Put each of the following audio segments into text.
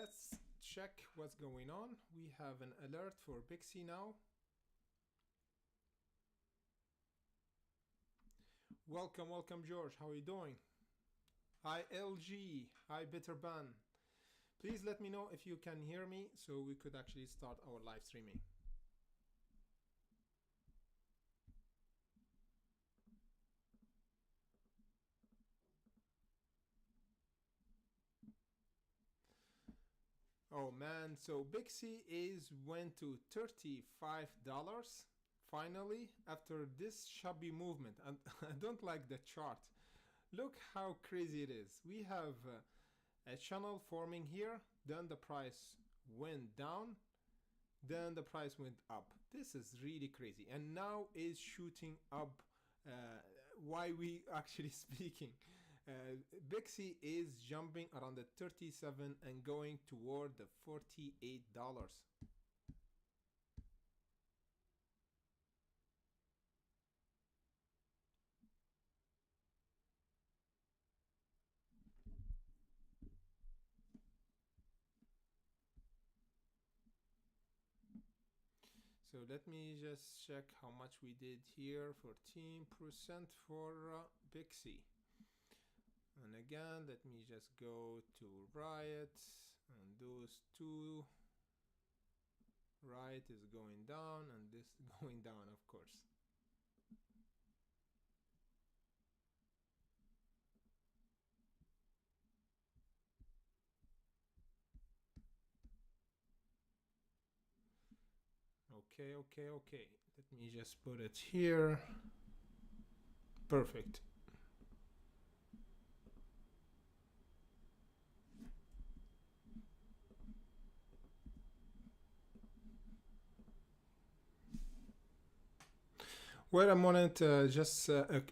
let's check what's going on. We have an alert for Pixie now. Welcome, George. How are you doing? Hi, LG. Hi, Bitterban. Please let me know if you can hear me so we could actually start our live streaming. Oh man, so Pixie went to $35 finally after this shabby movement, and I don't like the chart. Look how crazy it is. We have a channel forming here, then the price went down, then the price went up. This is really crazy, and now is shooting up. Why we actually speaking? Pixie is jumping around the 37 and going toward the $48. So let me just check how much we did here. 14% for Pixie. And again, let me just go to Riot, and those two. Riot is going down, and this is going down, of course. Okay. Let me just put it here. Perfect. Wait a moment, just a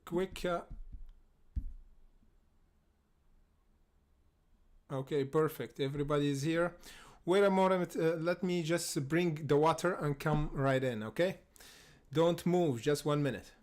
quick. Okay, perfect. Everybody's here. Wait a moment, let me just bring the water and come right in, okay? Don't move, just 1 minute.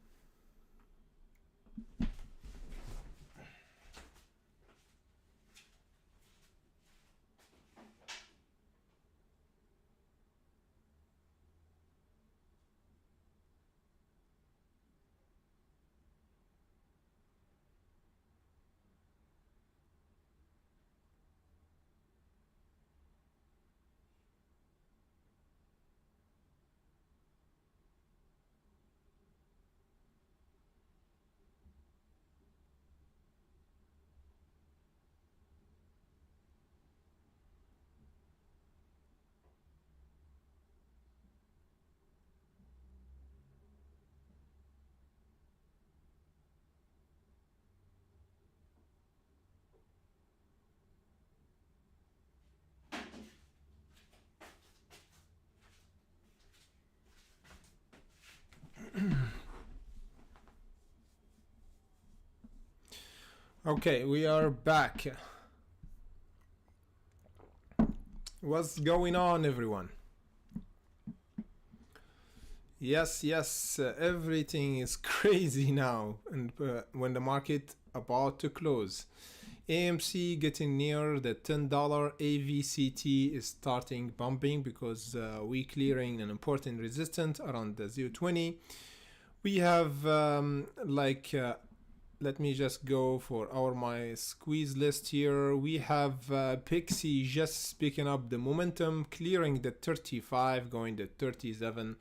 Okay, we are back. What's going on, everyone? Yes, everything is crazy now, and when the market about to close. AMC getting near the $10. AVCT is starting bumping because we clearing an important resistance around the 0.20. We have let me just go for my squeeze list here. We have Pixie just picking up the momentum, clearing the 35, going to 37.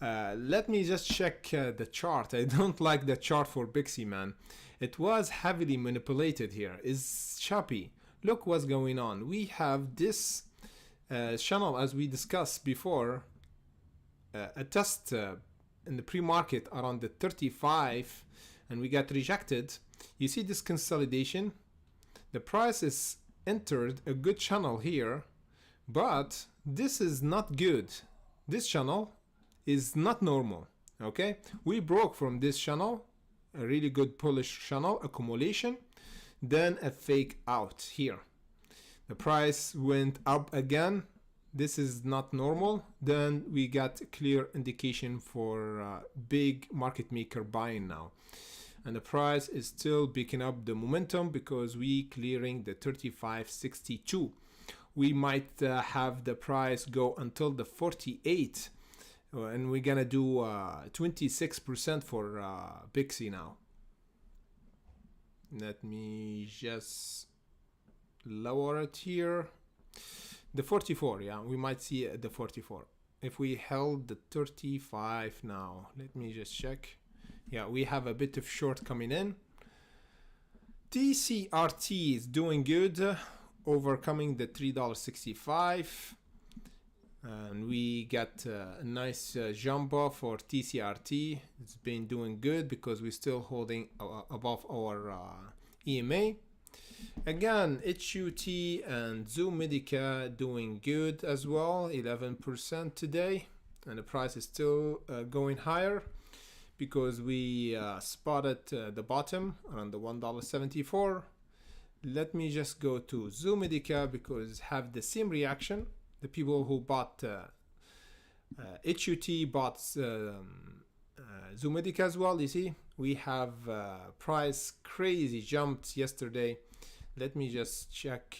Let me just check the chart. I don't like the chart for Pixie, man. It was heavily manipulated here. It's choppy. Look what's going on. We have this channel, as we discussed before, a test in the pre-market around the 35, and we got rejected. You see this consolidation? The price is entered a good channel here, but this is not good. This channel is not normal, okay? We broke from this channel, a really good bullish channel, accumulation, then a fake out here. The price went up again. This is not normal. Then we got a clear indication for big market maker buying now. And the price is still picking up the momentum because we clearing the 35.62. we might have the price go until the 48, and we're gonna do 26% for Pixie now. Let me just lower it here. The 44, yeah, we might see the 44. If we held the 35 now, let me just check. Yeah, we have a bit of short coming in. TCRT is doing good, overcoming the $3.65. And we got a nice jump off for TCRT. It's been doing good because we're still holding above our EMA. Again, HUT and Zoom Medica doing good as well, 11% today, and the price is still going higher because we spotted the bottom around the $1.74. Let me just go to Zoom Medica because have the same reaction. The people who bought HUT bought Zoom Medica as well. You see, we have price crazy jumped yesterday. Let me just check.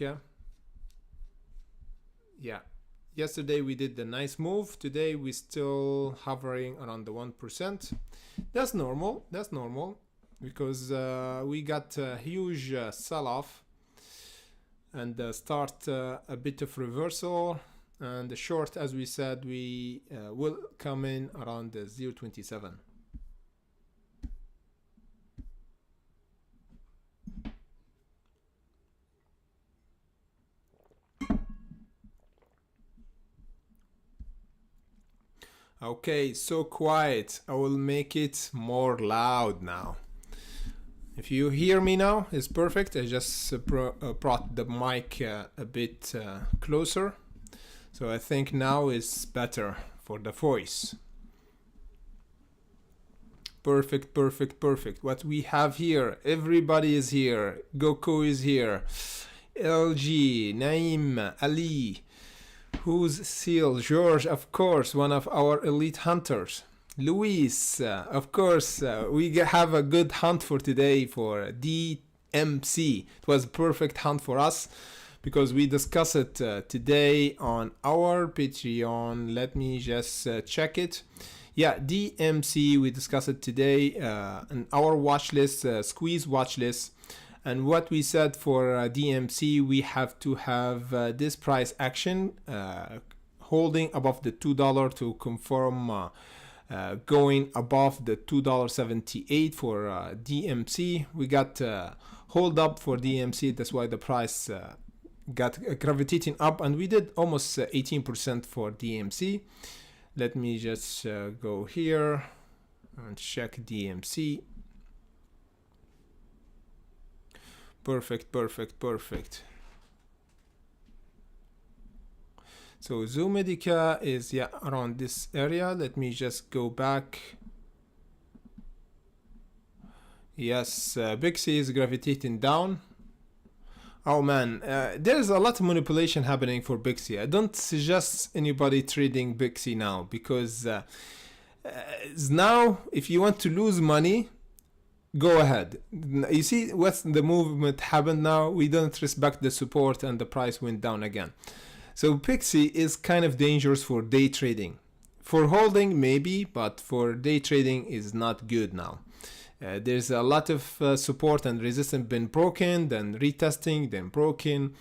Yeah, yesterday we did the nice move. Today we still hovering around the 1%. That's normal. That's normal because we got a huge sell-off and start a bit of reversal. And the short, as we said, we will come in around the 0.27. Okay, so quiet. I will make it more loud now. If you hear me now, it's perfect. I just brought the mic a bit closer. So I think now is better for the voice. Perfect, perfect, perfect. What we have here, everybody is here. Goku is here. LG, Naim, Ali. Who's Seal? George, of course, one of our elite hunters. Luis, of course, we have a good hunt for today for DMC. It was a perfect hunt for us because we discussed it today on our Patreon. Let me just check it. Yeah, DMC, we discussed it today in our watch list, squeeze watch list. And what we said for DMC, we have to have this price action holding above the $2 to confirm going above the $2.78 for DMC. We got hold up for DMC. That's why the price got gravitating up, and we did almost 18% for DMC. Let me just go here and check DMC. Perfect, perfect, perfect. So Zoom Medica is around this area. Let me just go back. Yes, Pixie is gravitating down. Oh man, there's a lot of manipulation happening for Pixie. I don't suggest anybody trading Pixie now because now if you want to lose money, go ahead. You see what's the movement happened now? We don't respect the support and the price went down again. So Pixie is kind of dangerous for day trading. For holding maybe, but for day trading is not good now. There's a lot of support and resistance been broken, then retesting, then broken,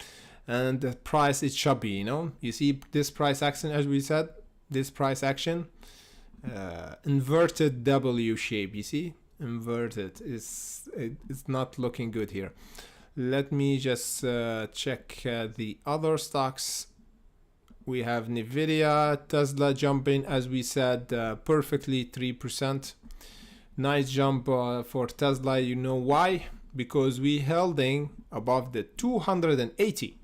and the price is choppy, you know. You see this price action, as we said, this price action, inverted W shape, you see? Inverted it's not looking good here. Let me just check the other stocks. We have Nvidia, Tesla jumping, as we said, perfectly 3%. Nice jump for Tesla. You know why? Because we holding above the 280.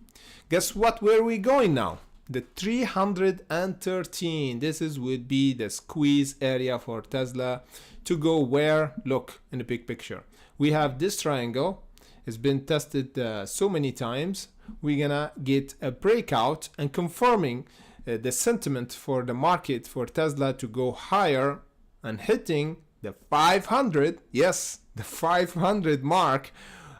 Guess what? Where are we going now? The 313. This would be the squeeze area for Tesla to go where? Look in the big picture. We have this triangle. It's been tested so many times. We're gonna get a breakout and confirming the sentiment for the market for Tesla to go higher and hitting the 500. Yes, the 500 mark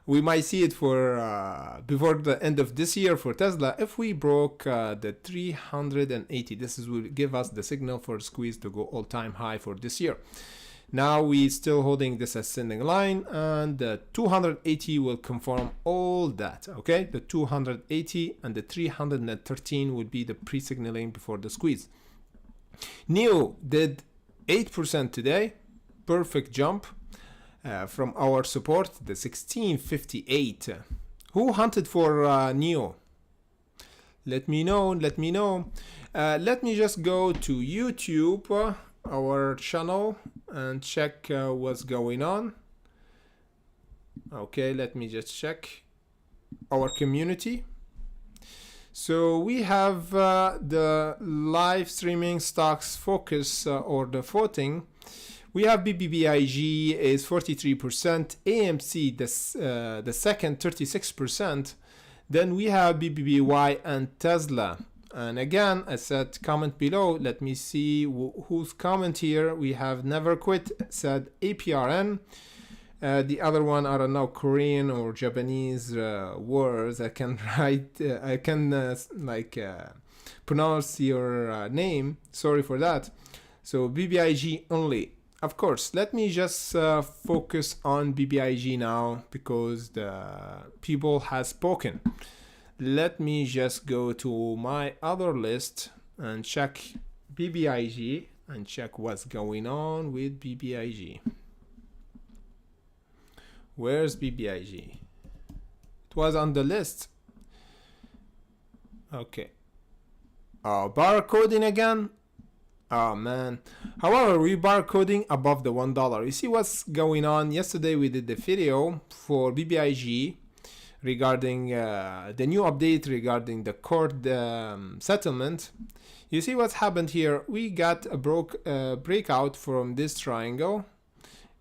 we might see it for before the end of this year for Tesla. If we broke the 380, this will give us the signal for squeeze to go all-time high for this year. Now we still holding this ascending line, and the 280 will confirm all that. Okay, the 280 and the 313 will be the pre-signaling before the squeeze. NIO did 8% today, perfect jump. From our support, the 1658. Who hunted for NIO? Let me know. Let me just go to YouTube, our channel, and check what's going on. Okay, let me just check our community. So we have the live streaming stocks focus or the voting. We have BBIG is 43%, AMC the second 36%. Then we have BBBY and Tesla. And again, I said comment below. Let me see whose comment here. We have Never Quit said APRN. The other one, I don't know, Korean or Japanese words. I can write, I can pronounce your name. Sorry for that. So BBIG only. Of course, let me just focus on BBIG now because the people has spoken. Let me just go to my other list and check BBIG and check what's going on with BBIG. Where's BBIG? It was on the list. Okay. Barcoding again. Oh man. However, we barcoding above the $1. You see what's going on? Yesterday we did the video for BBIG regarding the new update regarding the court settlement. You see what's happened here? We got a breakout from this triangle.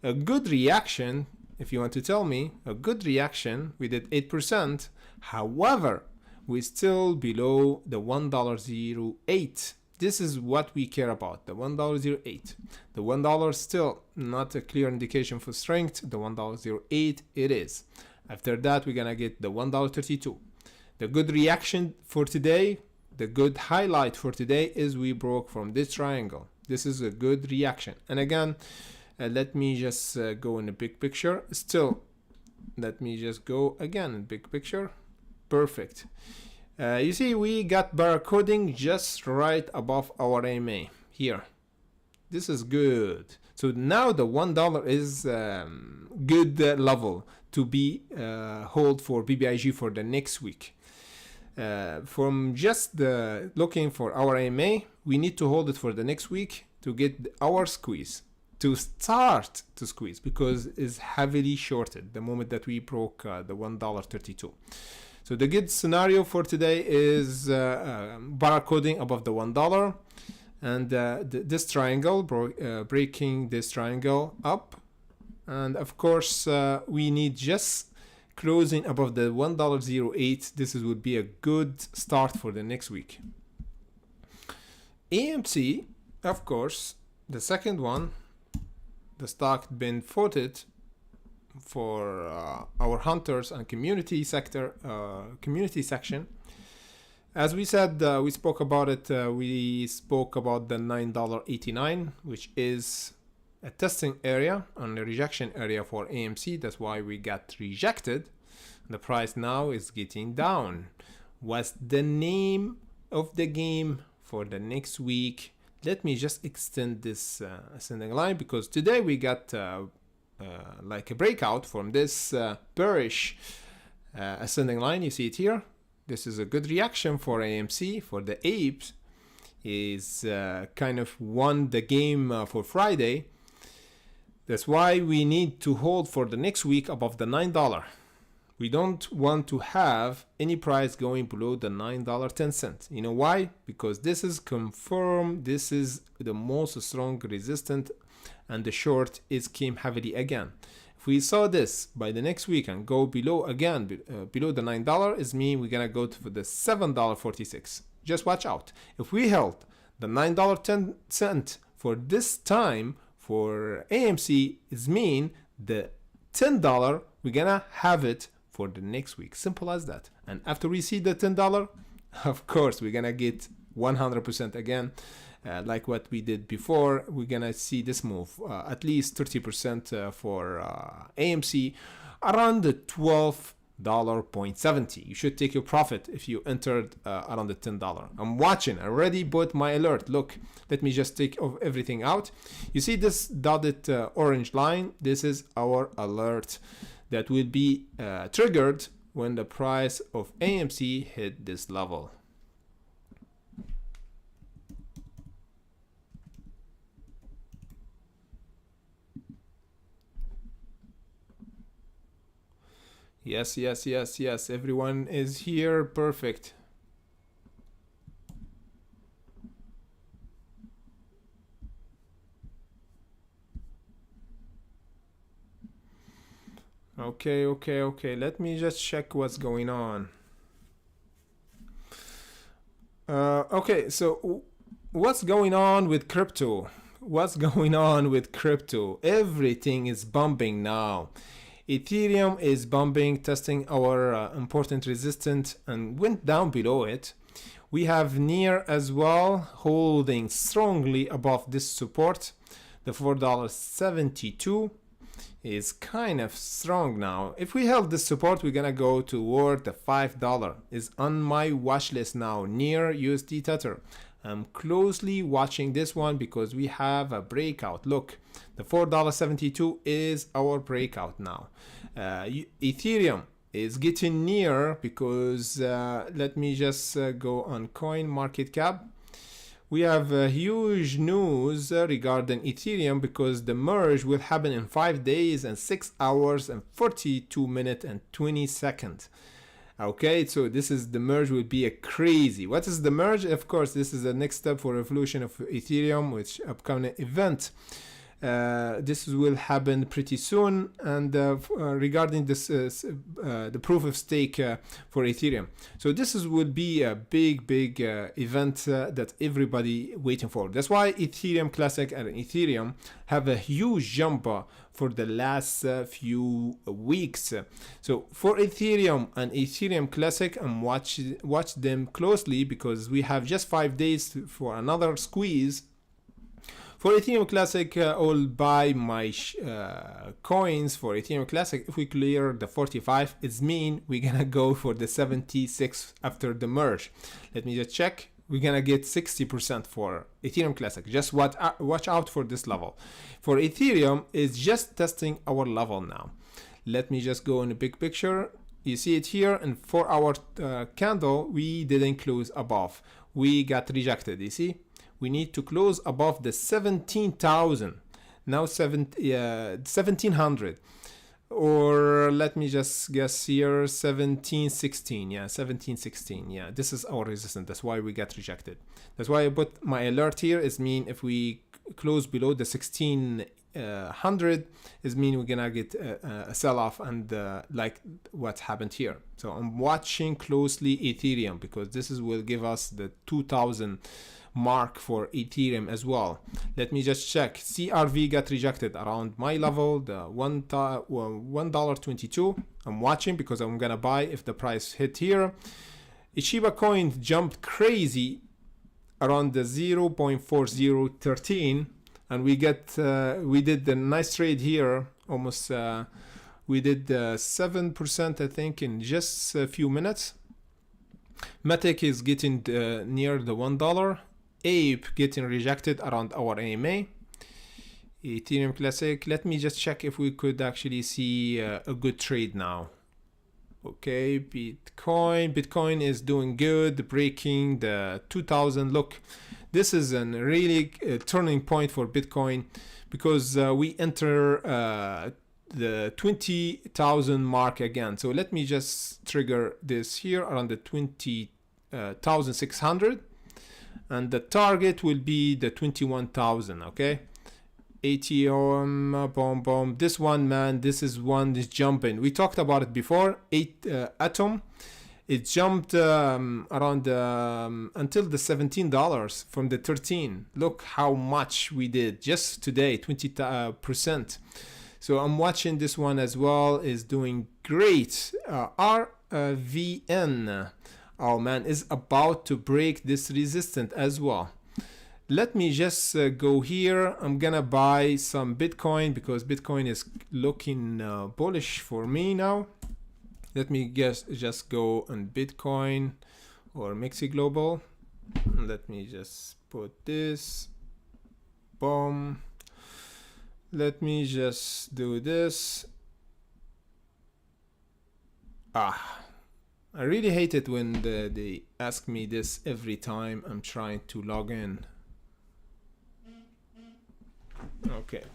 A good reaction, if you want to tell me, a good reaction. We did 8%. However, we're still below the $1.08. This is what we care about, the $1.08. The $1 still not a clear indication for strength. The $1.08 it is. After that, we're gonna get the $1.32. The good reaction for today, the good highlight for today is we broke from this triangle. This is a good reaction. And again, let me just go in the big picture. Still, let me just go again in big picture. Perfect. You see, we got barcoding just right above our AMA here. This is good. So now the $1 is good level to be hold for BBIG for the next week. From just looking for our AMA, we need to hold it for the next week to get our squeeze, to start to squeeze, because it's heavily shorted the moment that we broke the $1.32. So the good scenario for today is barcoding above the $1 and this triangle, breaking this triangle up. And of course, we need just closing above the $1.08. This would be a good start for the next week. AMC, of course, the second one, the stock been voted for our hunters and community sector, community section. As we said, we spoke about it. We spoke about the $9.89, which is a testing area and a rejection area for AMC. That's why we got rejected. The price now is getting down. What's the name of the game for the next week? Let me just extend this ascending line, because today we got like a breakout from this bearish ascending line. You see it here. This is a good reaction for AMC. For the apes is kind of won the game for Friday. That's why we need to hold for the next week above the $9. We don't want to have any price going below the $9.10. You know why? Because this is confirmed. This is the most strong resistance, and the short is came heavily again. If we saw this by the next week and go below again, below the $9, is mean we're gonna go to the $7.46. Just watch out. If we held the $9.10 for this time for AMC, is mean the $10 we're gonna have it for the next week. Simple as that. And after we see the $10, of course we're gonna get 100% again, like what we did before. We're gonna see this move at least 30% for AMC around the $12.70. You should take your profit if you entered around the $10. I'm watching. I already bought my alert. Look, let me just take everything out. You see this dotted orange line? This is our alert that will be triggered when the price of AMC hit this level. Yes, yes, yes, yes. Everyone is here. Perfect. Okay, okay, okay. Let me just check what's going on. Okay, so what's going on with crypto? What's going on with crypto? Everything is bumping now. Ethereum is bumping, testing our important resistance and went down below it. We have near as well, holding strongly above this support. The $4.72 is kind of strong now. If we held this support, we're gonna go toward the $5. Is on my watch list now, near USD Tether. I'm closely watching this one because we have a breakout. Look, the $4.72 is our breakout now. Ethereum is getting near because let me just go on coin market cap. We have huge news regarding Ethereum because the merge will happen in 5 days and 6 hours and 42 minutes and 20 seconds. Okay, so this is the merge will be a crazy. What is the merge? Of course, this is the next step for evolution of Ethereum, which upcoming event. This will happen pretty soon. And regarding this, the proof of stake for Ethereum. So this will be a big event that everybody waiting for. That's why Ethereum Classic and Ethereum have a huge jump for the last few weeks. So for Ethereum and Ethereum Classic, I'm watch them closely because we have just 5 days for another squeeze. For Ethereum Classic, I'll buy my coins for Ethereum Classic. If we clear the 45, it's mean we're gonna go for the 76 after the merge. Let me just check. We're gonna get 60% for Ethereum Classic. Just watch out for this level. For Ethereum, it's just testing our level now. Let me just go in the big picture. You see it here in 4-hour candle. We didn't close above. We got rejected. You see? We need to close above the 17,000. Now 1700. Or let me just guess here, 1716. Yeah, 1716. Yeah, this is our resistance. That's why we got rejected. That's why I put my alert here. Is mean if we close below the 1600, is mean we're gonna get a sell-off and like what happened here. So I'm watching closely Ethereum because this will give us the 2000 mark for Ethereum as well. Let me just check. CRV got rejected around my level, the $1.22. I'm watching because I'm gonna buy if the price hit here. Shiba coin jumped crazy around the 0.4013, and we did the nice trade here. Almost we did 7% I think in just a few minutes. Matic is getting near the $1. Ape getting rejected around our AMA. Ethereum Classic. Let me just check if we could actually see a good trade now. Okay, Bitcoin is doing good, breaking the 2000. Look, this is a really turning point for Bitcoin because we enter the 20,000 mark again. So let me just trigger this here around the 20,600. And the target will be the 21,000, okay? ATOM, boom. This one, man, this is one is jumping. We talked about it before. Atom, it jumped around until the $17 from the 13. Look how much we did just today, 20%. So I'm watching this one as well, is doing great. RVN, oh man, is about to break this resistance as well. Let me just go here. I'm gonna buy some Bitcoin because Bitcoin is looking bullish for me now. Let me just go on Bitcoin or Mixi Global. Let me just put this. Boom. Let me just do this. I really hate it when they ask me this every time I'm trying to log in. Okay.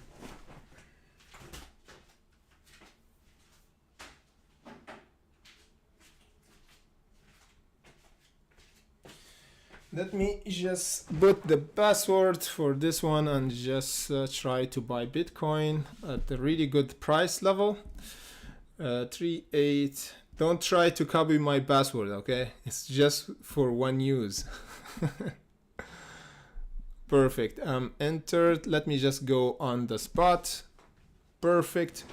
Let me just put the password for this one and just try to buy Bitcoin at a really good price level. 38. Don't try to copy my password, okay? It's just for one use. Perfect. Entered. Let me just go on the spot. Perfect.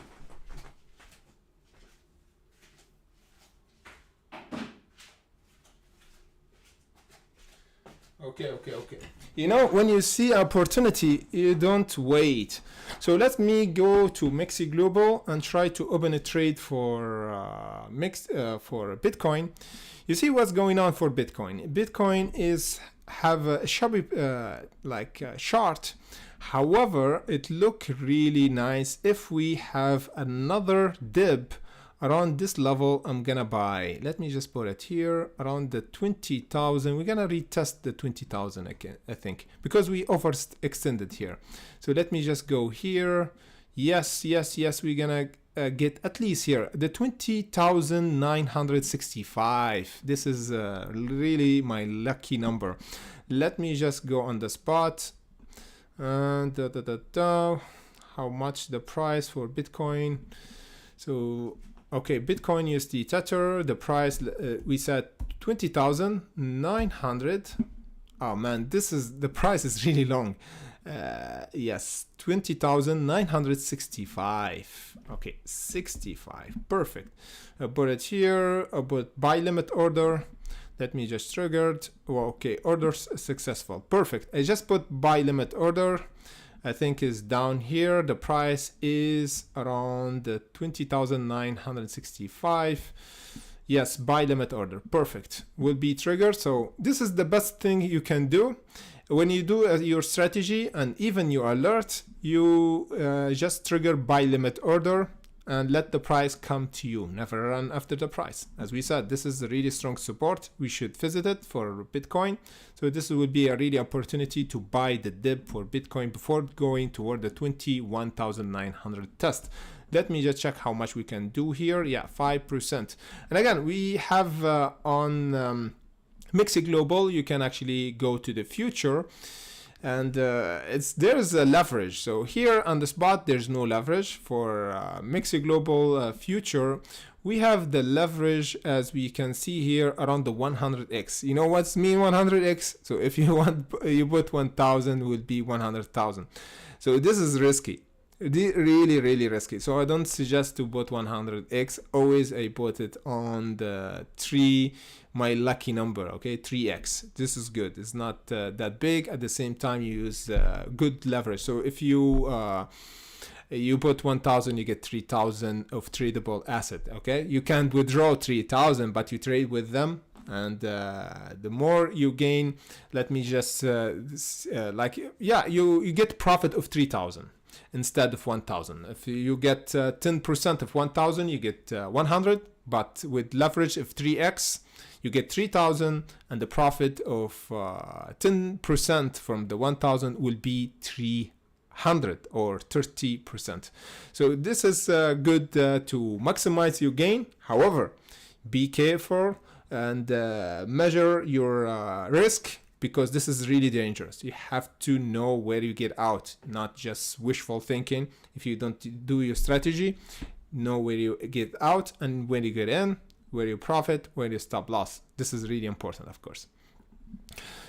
Okay. You know, when you see opportunity, you don't wait. So let me go to Mixi Global and try to open a trade for for Bitcoin. You see what's going on for Bitcoin. Bitcoin is have a shabby chart. However, it look really nice. If we have another dip around this level, I'm gonna buy. Let me just put it here around the 20,000. We're gonna retest the 20,000 again, I think, because we overextended here. So let me just go here. Yes. We're gonna get at least here the 20,965. This is really my lucky number. Let me just go on the spot. And how much the price for Bitcoin? So okay, Bitcoin USD Tether, the price we said 20,900. Oh man, the price is really long. Yes, 20,965. Okay, 65. Perfect. I put it here. I put buy limit order. Let me just trigger it. Oh, okay, orders successful. Perfect. I just put buy limit order. I think is down here. The price is around 20,965. Yes, buy limit order. Perfect. Will be triggered. So this is the best thing you can do. When you do your strategy and even your alert, you just trigger buy limit order and let the price come to you. Never run after the price. As we said, this is a really strong support. We should visit it for Bitcoin. So this would be a really opportunity to buy the dip for Bitcoin before going toward the 21,900 test. Let me just check how much we can do here. Yeah, 5%. And again, we have on Mixi Global, you can actually go to the future. And there's a leverage. So here on the spot, there's no leverage. For Mixi Global future, we have the leverage, as we can see here, around the 100x. You know what's mean 100x? So if you want, you put 1,000 will be 100,000. So this is risky. Really risky. So I don't suggest to put 100x. Always I put it on the 3, my lucky number. Okay, 3x. This is good. It's not that big. At the same time, you use good leverage. So if you put 1,000, you get 3,000 of tradable asset. Okay, you can't withdraw 3,000, but you trade with them. And the more you gain, let me just you get profit of 3,000 instead of 1,000. If you get 10% of 1,000, you get 100, but with leverage of 3x, you get 3,000, and the profit of 10% from the 1,000 will be 300 or 30%. So this is good to maximize your gain. However, be careful and measure your risk, because this is really dangerous. You have to know where you get out, not just wishful thinking. If you don't do your strategy, know where you get out and when you get in, where you profit, where you stop loss. This is really important, of course.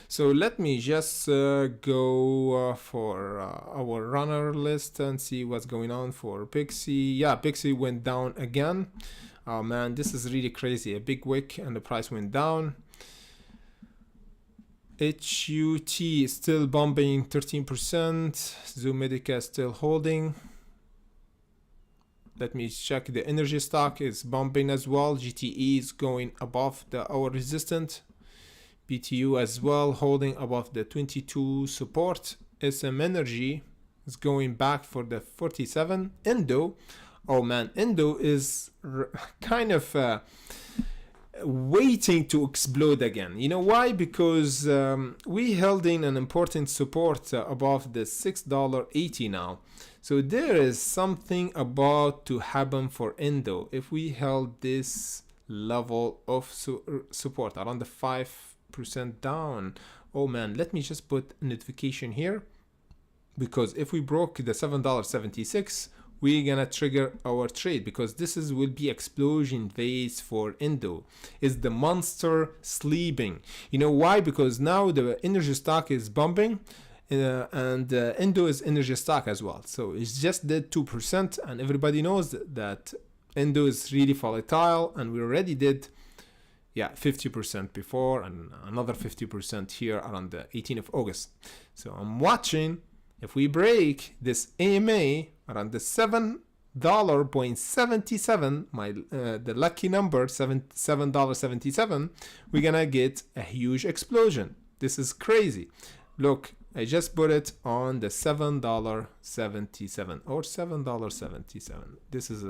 So let me just go for our runner list and see what's going on for Pixie. Yeah, Pixie went down again. Oh man, this is really crazy. A big wick and the price went down. HUT is still bumping 13%. Zoomedica is still holding. Let me check. The energy stock is bumping as well. GTE is going above our resistance. BTU as well, holding above the 22 support. SM Energy is going back for the 47. Indo, oh man, Indo is kind of waiting to explode again. You know why? Because we held in an important support above the $6.80 now. So there is something about to happen for Indo if we held this level of support around the 5% down. Oh man, let me just put a notification here, because if we broke the $7.76, we're gonna trigger our trade, because this will be explosion phase for Indo. Is the monster sleeping? You know why? Because now the energy stock is bumping, and Indo is energy stock as well. So it's just did 2%, and everybody knows that Indo is really volatile, and we already did 50% before, and another 50% here around the 18th of August. So I'm watching if we break this AMA around the $7.77, the lucky number, $7.77, we're gonna get a huge explosion. This is crazy. Look, I just put it on the $7.77 or $7.77. This is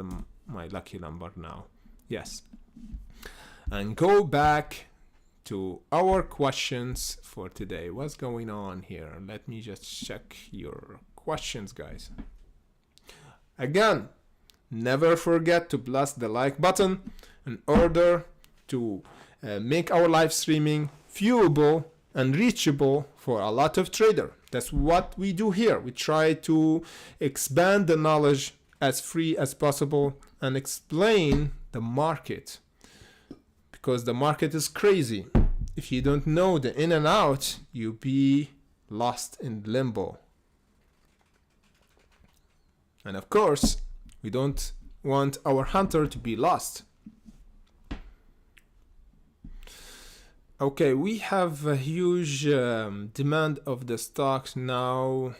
my lucky number now. Yes. And go back to our questions for today. What's going on here? Let me just check your questions, guys. Again, never forget to blast the like button in order to make our live streaming viewable and reachable for a lot of traders. That's what we do here. We try to expand the knowledge as free as possible and explain the market, because the market is crazy. If you don't know the in and out, you'll be lost in limbo. And of course, we don't want our hunter to be lost. Okay, we have a huge demand of the stocks now.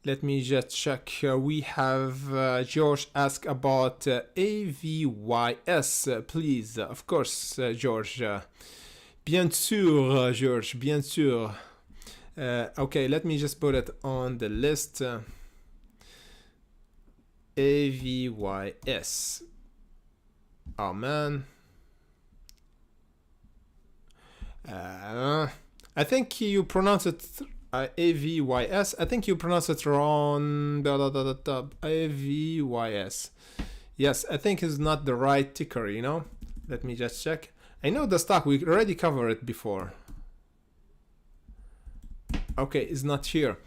Let me just check. We have George ask about AVYS, please. Of course, George. Bien sûr, George, bien sûr. Okay, let me just put it on the list. AVYS. Oh man. I think you pronounce it AVYS. I think you pronounce it wrong. AVYS. Yes, I think it's not the right ticker, you know. Let me just check. I know the stock, we already covered it before. Okay, it's not here.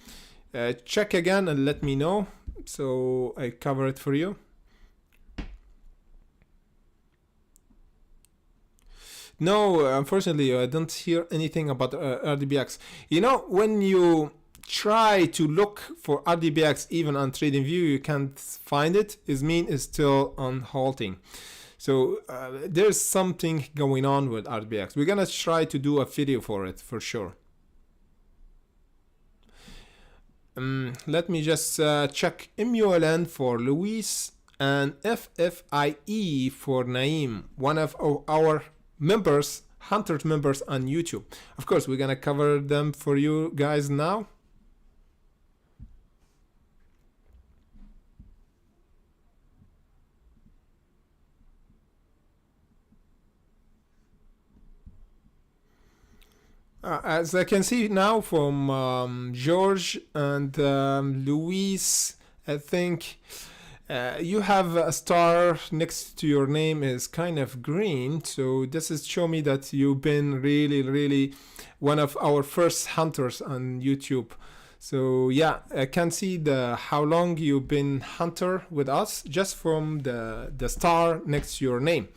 Check again and let me know, so I cover it for you. No, unfortunately, I don't hear anything about RDBX. You know, when you try to look for RDBX even on TradingView, you can't find it. It means it's still on halting. So there's something going on with RDBX. We're gonna try to do a video for it for sure. Let me just check MULN for Luis and FFIE for Naeem, one of our members, Hunter members on YouTube. Of course, we're gonna cover them for you guys now. As I can see now from George and Luis, I think you have a star next to your name is kind of green. So this is show me that you've been really one of our first hunters on YouTube. So yeah, I can see how long you've been hunter with us just from the star next to your name.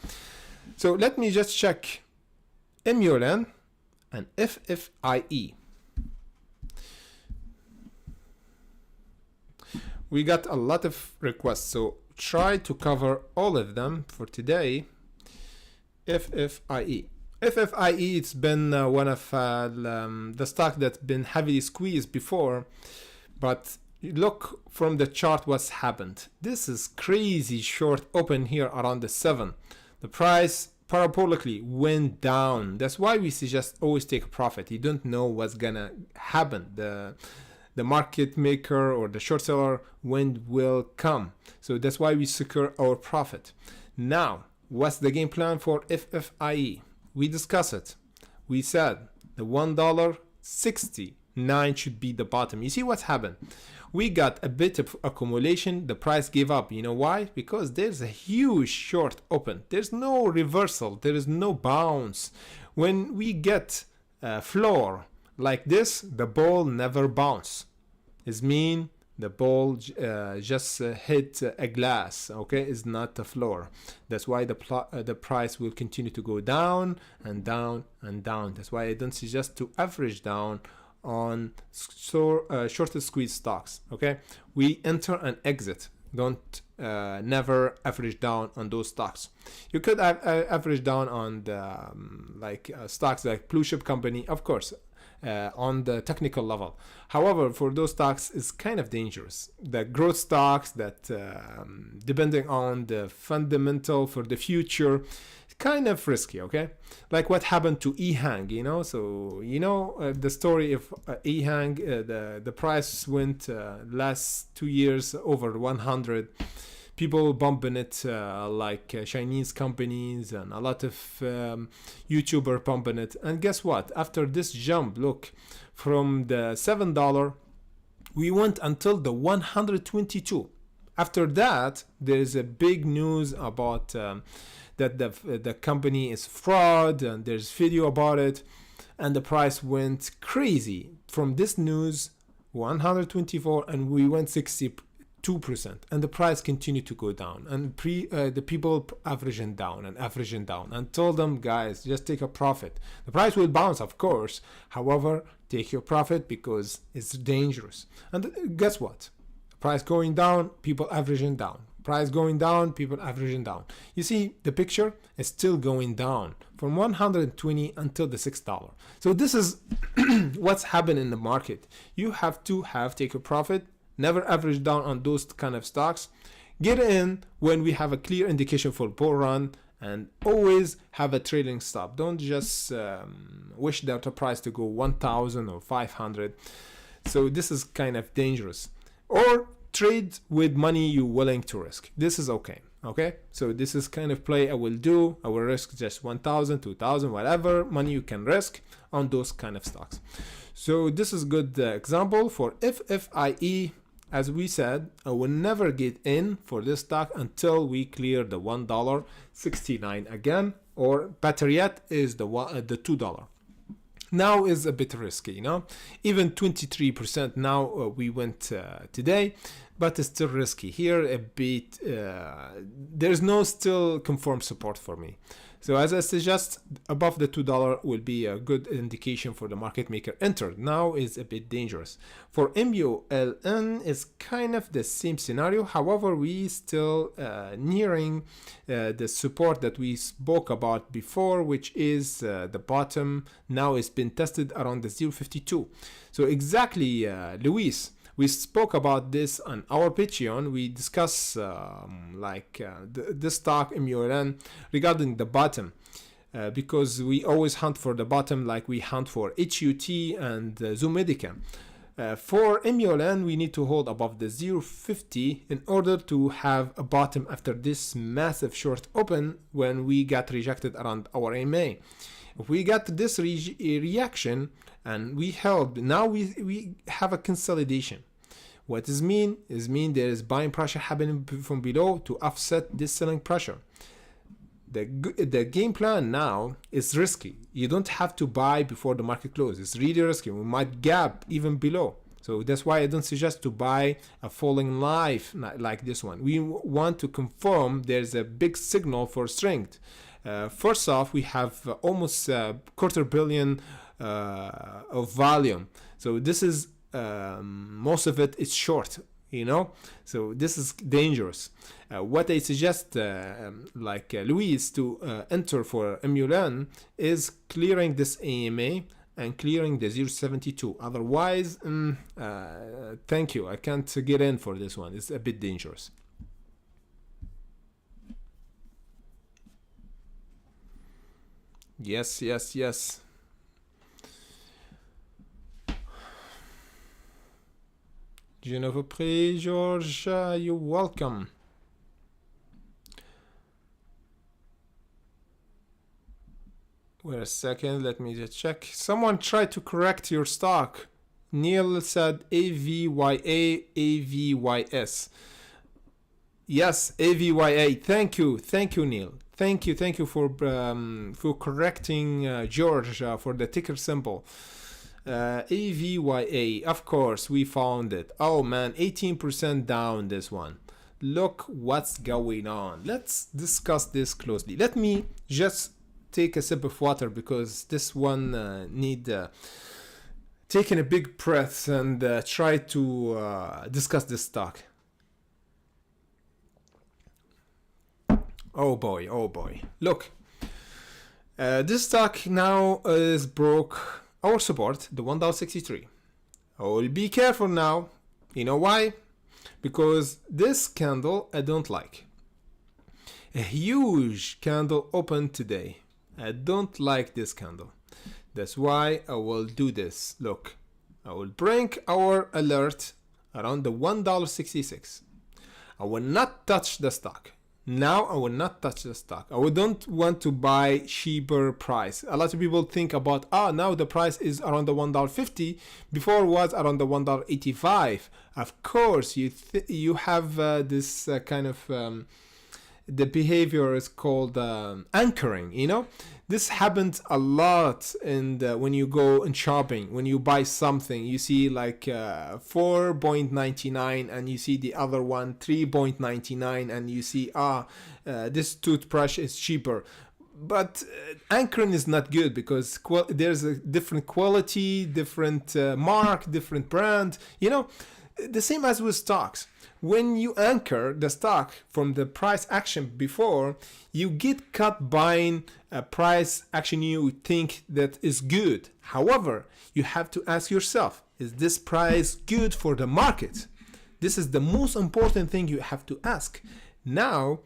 So let me just check MULN. and FFIE. We got a lot of requests, so try to cover all of them for today. FFIE. FFIE, it's been one of the stock that's been heavily squeezed before, but look from the chart what's happened. This is crazy short open here around the 7. The price parabolically went down. That's why we suggest always take a profit. You don't know what's gonna happen. The market maker or the short seller, when will come. So that's why we secure our profit. Now, what's the game plan for FFIE? We discussed it. We said the $1.69 should be the bottom. You see what's happened? We got a bit of accumulation. The price gave up. You know why? Because there's a huge short open. There's no reversal. There is no bounce. When we get a floor like this, the ball never bounce. It means the ball just hit a glass, okay? It's not a floor. That's why the price will continue to go down and down and down. That's why I don't suggest to average down on shorter squeeze stocks, okay? We enter and exit. Don't never average down on those stocks. You could average down on the stocks like blue chip company, of course, on the technical level. However, for those stocks, it's kind of dangerous. The growth stocks that depending on the fundamental for the future, kind of risky, okay? Like what happened to EHang, you know? So, you know, the story of EHang, the price went last 2 years over 100. People bumping it like Chinese companies and a lot of YouTuber pumping it. And guess what? After this jump, look, from the $7, we went until the 122. After that, there is a big news about that the company is fraud, and there's video about it, and the price went crazy. From this news, 124, and we went 62%, and the price continued to go down, and the people averaging down and told them, guys, just take a profit. The price will bounce, of course. However, take your profit because it's dangerous. And guess what? Price going down, people averaging down. Price going down, people averaging down. You see, the picture is still going down from 120 until the $6. So this is what's happened in the market. You have to take a profit. Never average down on those kind of stocks. Get in when we have a clear indication for bull run, and always have a trading stop. Don't just wish that the price to go 1,000 or 500. So this is kind of dangerous. Or trade with money you're willing to risk. This is okay. Okay, so this is kind of play I will do. I will risk just 1,000, 2,000, whatever money you can risk on those kind of stocks. So this is good example for FFIE. As we said, I will never get in for this stock until we clear the $1.69 again, or better yet is the $2. Now is a bit risky, you know, even 23% now we went today, but it's still risky here a bit. There's no still confirmed support for me. So as I suggest, above the $2 will be a good indication for the market maker entered. Now is a bit dangerous. For MULN is kind of the same scenario. However, we still nearing the support that we spoke about before, which is the bottom. Now it's been tested around the 0.52. So exactly, Luis, we spoke about this on our Patreon. We discuss the stock MULN regarding the bottom, because we always hunt for the bottom like we hunt for HUT and Zomedica. For MULN, we need to hold above the 0.50 in order to have a bottom after this massive short open when we got rejected around our MA. If we got this reaction and we held, now we have a consolidation. What does mean? Is mean there is buying pressure happening from below to offset this selling pressure. The game plan now is risky. You don't have to buy before the market closes. It's really risky. We might gap even below. So that's why I don't suggest to buy a falling knife like this one. We want to confirm there's a big signal for strength. First off, we have almost $250 million of volume. So this is most of it is short, you know, so this is dangerous. What I suggest Luis to enter for emulon is clearing this AMA and clearing the 072. Otherwise, thank you, I can't get in for this one. It's a bit dangerous. Yes. Genova Pre, George, you're welcome. Wait a second, let me just check. Someone tried to correct your stock. Neil said AVYA, AVYS. Yes, AVYA. Thank you, Neil. Thank you for correcting George for the ticker symbol. AVYA, of course, we found it. Oh man, 18% down this one. Look what's going on. Let's discuss this closely. Let me just take a sip of water because this one need taking a big breath and try to discuss this stock. Oh boy. Look, this stock now is broke our support, the $1.63. I will be careful now. You know why? Because this candle I don't like. A huge candle opened today. I don't like this candle. That's why I will do this. Look, I will bring our alert around the $1.66. I will not touch the stock. Now I will not touch the stock. I don't want to buy cheaper price. A lot of people think about, now the price is around the $1.50. Before it was around the $1.85. Of course, you have this kind of the behavior is called anchoring. You know, this happens a lot in when you go in shopping. When you buy something, you see like 4.99 and you see the other one 3.99 and you see this toothbrush is cheaper. But anchoring is not good because there's a different quality, different mark, different brand. You know, the same as with stocks. When you anchor the stock from the price action before, you get caught buying a price action you think that is good. However, you have to ask yourself, is this price good for the market? This is the most important thing you have to ask. Now,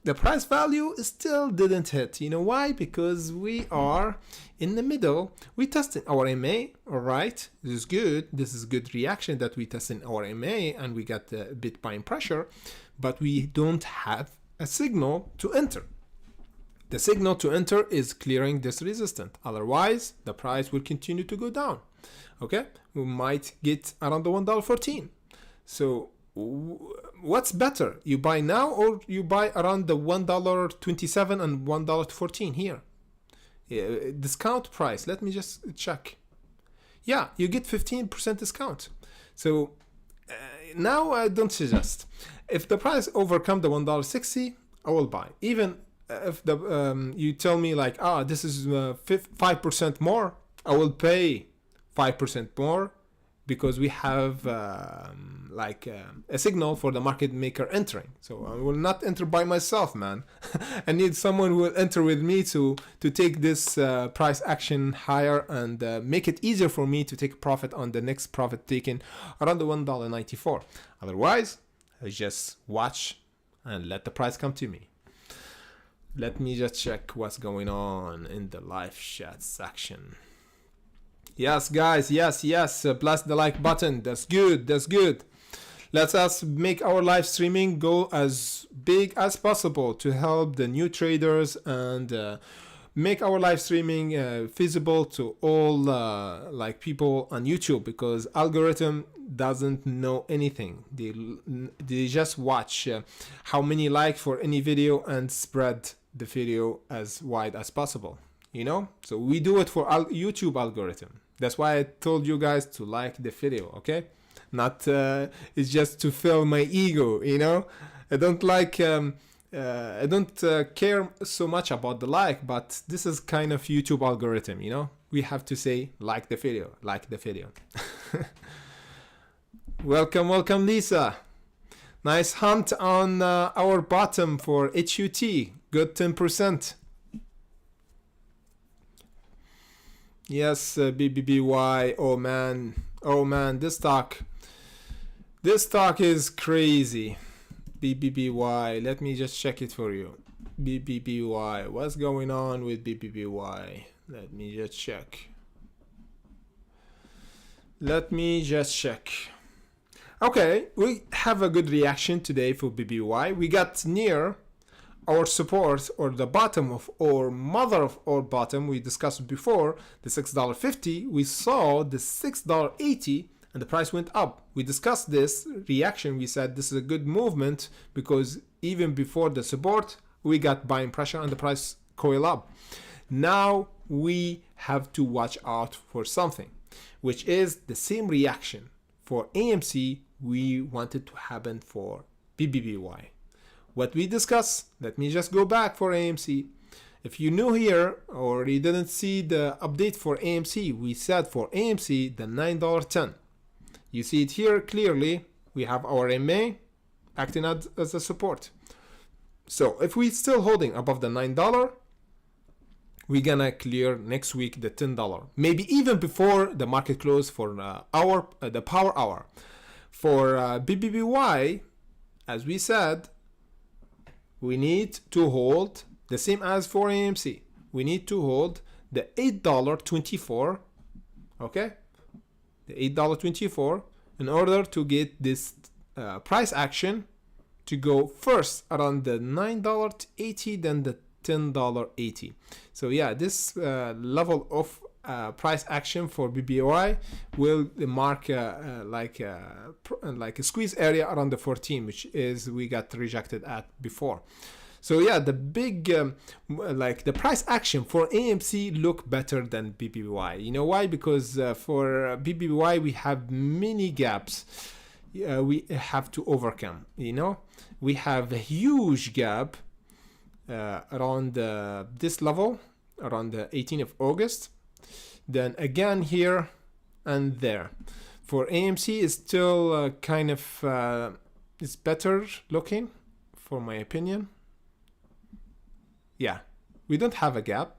the price value still didn't hit. You know why? Because we are in the middle. We tested our MA, all right. This is good. This is good reaction that we tested our MA and we got a bit buying pressure, but we don't have a signal to enter. The signal to enter is clearing this resistance. Otherwise, the price will continue to go down. Okay, we might get around the $1.14. So what's better? You buy now or you buy around the $1.27 and $1.14 here? Discount price. Let me just check. Yeah, you get 15% discount. So now I don't suggest. If the price overcome the $1.60, I will buy. Even if the you tell me like, this is 5% more, I will pay 5% more because we have a signal for the market maker entering. So I will not enter by myself, man. I need someone who will enter with me to take this price action higher and make it easier for me to take profit on the next profit taken around the $1.94. Otherwise, I just watch and let the price come to me. Let me just check what's going on in the live chat section. Yes, guys, yes. Blast the like button. That's good. Let us make our live streaming go as big as possible to help the new traders and make our live streaming feasible to all people on YouTube, because algorithm doesn't know anything. They just watch how many likes for any video and spread the video as wide as possible. You know, so we do it for YouTube algorithm. That's why I told you guys to like the video, okay? Not it's just to fill my ego, you know. I don't care so much about the like, but this is kind of YouTube algorithm, you know. we have to say like the video, like the video. Welcome Lisa. Nice hunt on our bottom for HUT, good 10%. Yes, BBBY, oh man, this stock is crazy. BBBY, let me just check it for you. BBBY, what's going on with BBBY? Let me just check. Okay, we have a good reaction today for BBY. We got near our support, or the bottom of our mother of our bottom we discussed before, the $6.50. We saw the $6.80 and the price went up. We discussed this reaction. We said this is a good movement because even before the support we got buying pressure and the price coil up. Now we have to watch out for something, which is the same reaction for AMC we wanted to happen for BBBY. What we discussed, let me just go back for AMC. If you're new here or you didn't see the update for AMC, we said for AMC the $9.10. You see it here clearly. We have our MA acting as a support. So if we're still holding above the $9, we're gonna clear next week the $10. Maybe even before the market close for the power hour. For BBBY, as we said, we need to hold the same as for AMC. We need to hold the $8.24, okay? The $8.24 in order to get this price action to go first around the $9.80, then the $10.80. So yeah, this level of price action for BBY will mark like a squeeze area around the 14, which is we got rejected at before. So yeah, the big like the price action for AMC look better than BBY. You know why? Because for BBY we have many gaps we have to overcome. You know, we have a huge gap around this level, around the 18th of August. Then again here and there. For AMC is still kind of it's better looking, for my opinion. Yeah, we don't have a gap.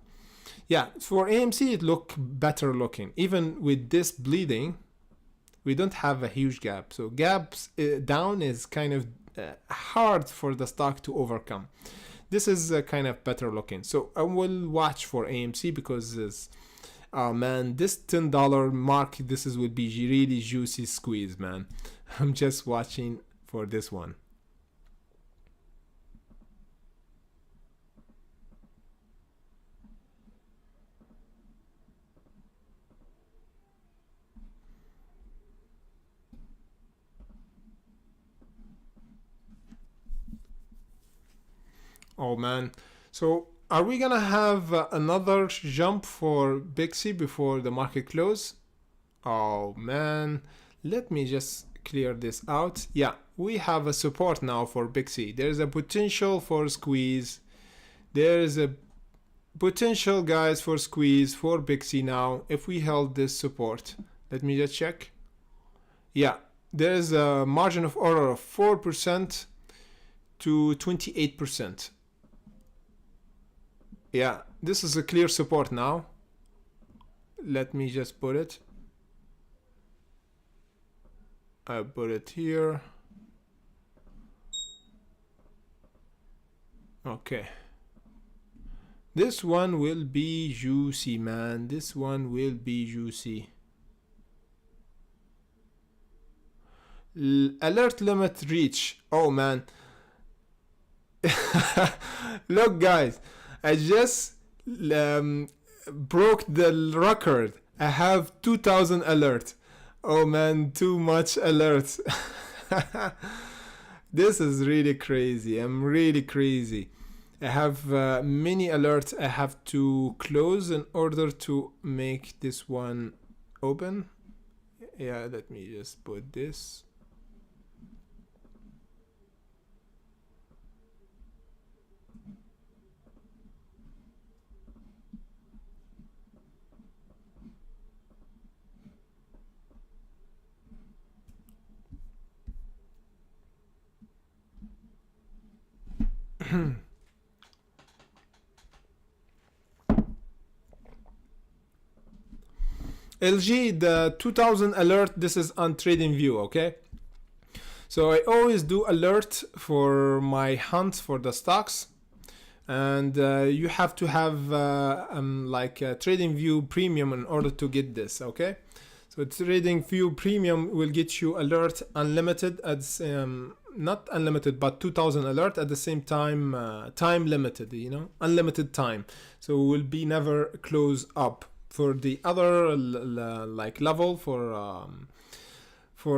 Yeah, for AMC it look better looking. Even with this bleeding, we don't have a huge gap. So gaps down is kind of hard for the stock to overcome. This is kind of better looking. So I will watch for AMC because it's, oh man, this $10 mark, would be really juicy squeeze, man. I'm just watching for this one. Oh man, so are we gonna have another jump for Pixie before the market close? Oh man, let me just clear this out. Yeah, we have a support now for Pixie. There's a potential for squeeze. There's a potential, guys, for squeeze for Pixie now if we held this support. Let me just check. Yeah, there's a margin of error of 4% to 28%. Yeah, this is a clear support now. Let me just put it. I put it here. Okay. This one will be juicy, man. This one will be juicy. Alert limit reach. Oh man. Look guys, I just broke the record. I have 2000 alert. Oh man, too much alert. This is really crazy. I'm really crazy. I have many alerts I have to close in order to make this one open. Yeah, let me just put this. LG, the 2000 alert, this is on TradingView, okay? So I always do alert for my hunt for the stocks, and you have to have like a TradingView Premium in order to get this, okay? So TradingView Premium will get you alert unlimited, as not unlimited, but 2000 alert at the same time, time limited, you know, unlimited time. So it will be never close up. For the other like level for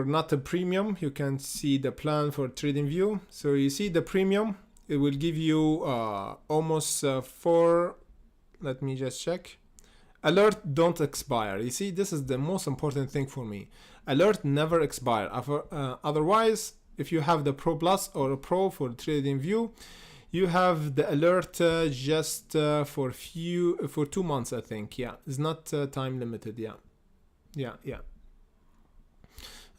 not a premium, you can see the plan for TradingView. So you see the premium, it will give you almost 4. Let me just check. Alert don't expire. You see, this is the most important thing for me. Alert never expire. Otherwise, if you have the Pro Plus or a Pro for TradingView, you have the alert just for 2 months, I think. Yeah, it's not time limited. Yeah.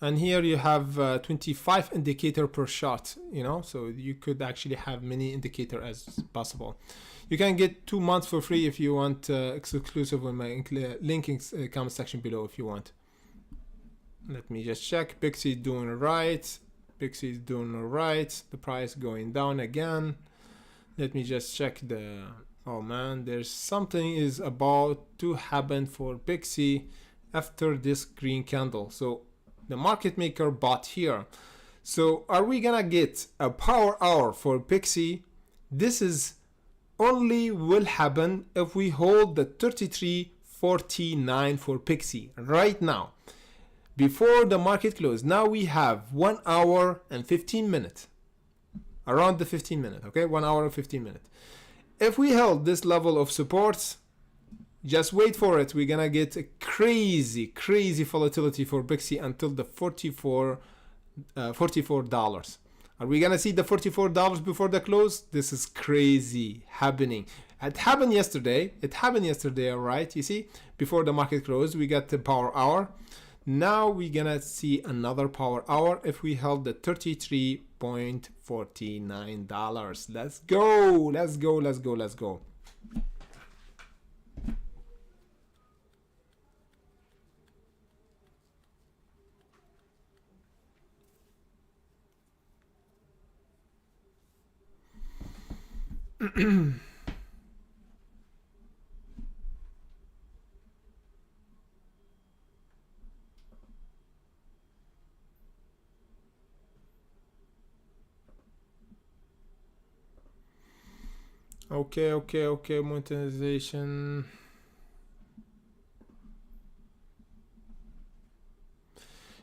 And here you have 25 indicator per chart, you know, so you could actually have many indicator as possible. You can get 2 months for free if you want, exclusive on my link in comment section below if you want. Let me just check. Pixie is doing right. Pixie is doing right. The price going down again. Let me just check the, oh man, there's something is about to happen for Pixie after this green candle. So the market maker bought here. So are we gonna get a power hour for Pixie? This is only will happen if we hold the 33.49 for Pixie right now before the market close. Now we have 1 hour and 15 minutes. Around the 15 minute, okay? 1 hour and 15 minutes. If we held this level of support, just wait for it. We're gonna get a crazy volatility for Pixie until the $44. Are we gonna see the $44 before the close? This is crazy happening. It happened yesterday. All right? You see, before the market closed, we got the power hour. Now we're gonna see another power hour if we held the $33.49. Let's go. Okay, monetization.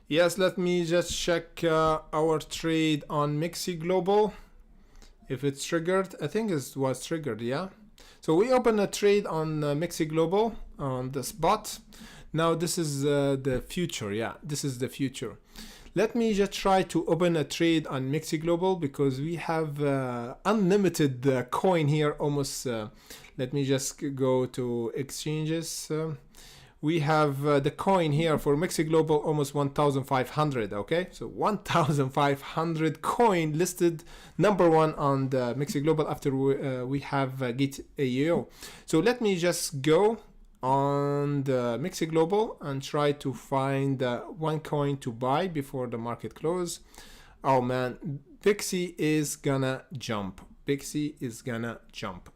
Yes, let me just check our trade on Mixi Global. If it's triggered, I think it was triggered, yeah. So we open a trade on Mixi Global on the spot. Now this is the future, yeah, this is the future. Let me just try to open a trade on Mixi Global because we have unlimited coin here almost. Let me just go to exchanges. We have the coin here for Mixi Global almost 1,500, okay? So 1,500 coin listed #1 on the Mixi Global after we have Git AEO. So let me just go on the Mixi Global and try to find one coin to buy before the market close. Oh man, Pixie is gonna jump. Pixie is gonna jump.